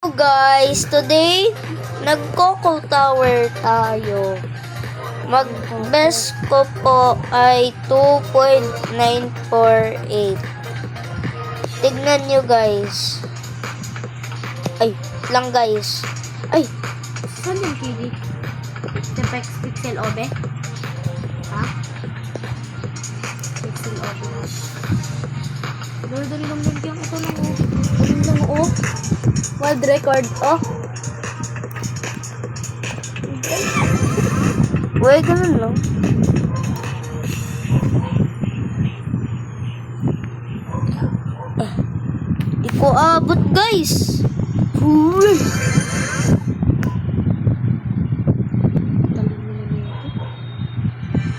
Guys, today nagco-call tower tayo. Mag-best ko po ay 2.948. Tignan nyo guys. Ay, lang guys. Ay, Saan yung TV? Tepex Pixel Obe? Ha? Pixel Obe. Dali-dali lang din kaya ito lang oh. Dali lang oh. World record oh. uy, ganun lang. Di ko abot guys. Uy.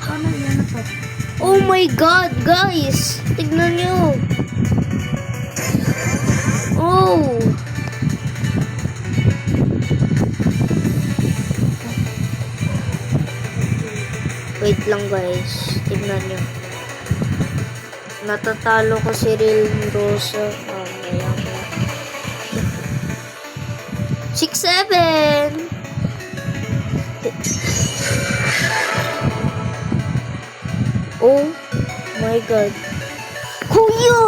Sana yan na to. Oh my god, guys! Tignan nyo! Oh! Wait lang guys, tignan nyo. Natatalo ko si Real Rosa. Mamaya mo. 6-7! Oh my god. Kuya!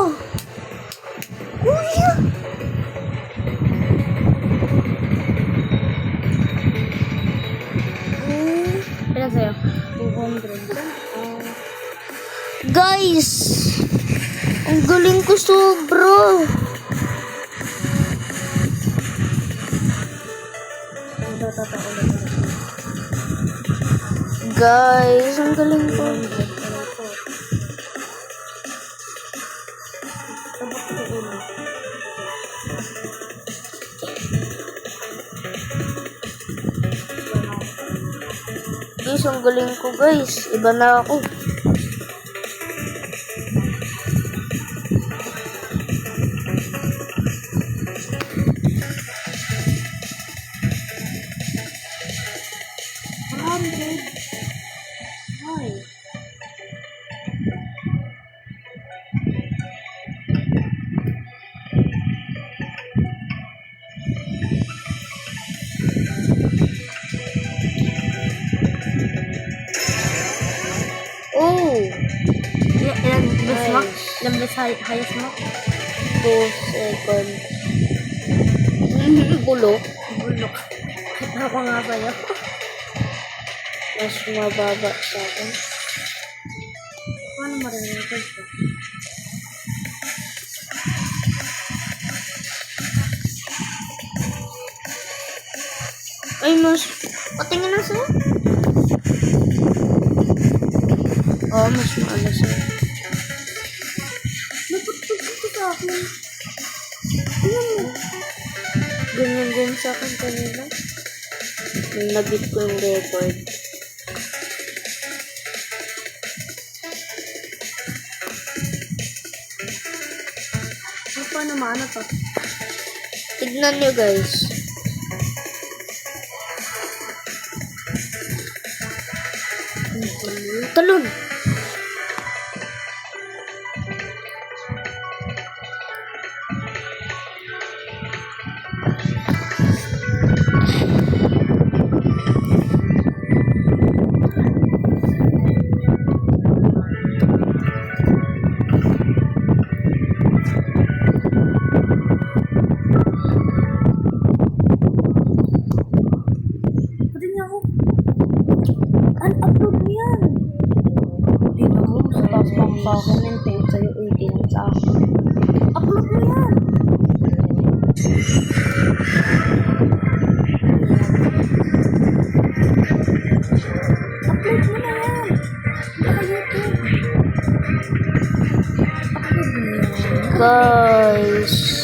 Kuya! Ilan sa'yo? 200. Guys! Ang galing ko sobra! Guys, ang galing ko. Guys, ang galing ko guys. Iba na ako. Oh! Ilan best mo? Nice. Ilan best highest mo? 2 seconds. Bulok. Bulok. Ako nga sa'yo. Mas mababa sa akin. Paano marirecord ko? Ay, mas... Patingin na sa'yo. Oh, mas maala sa'yo. Napagpag ko sa akin. Ganyan din sa akin kanina. Nung nabit ko yung record. Paano maano to? Tignan nyo guys. Talon! Pati niya ako. Un-upload mo yan. Hindi na mo. Sa taas pa ang sa akin. 10 sa'yo. 80 lang sa akin. Upload mo yan. Upload mo na yan. Naka-YouTube. Upload mo yan. Guys.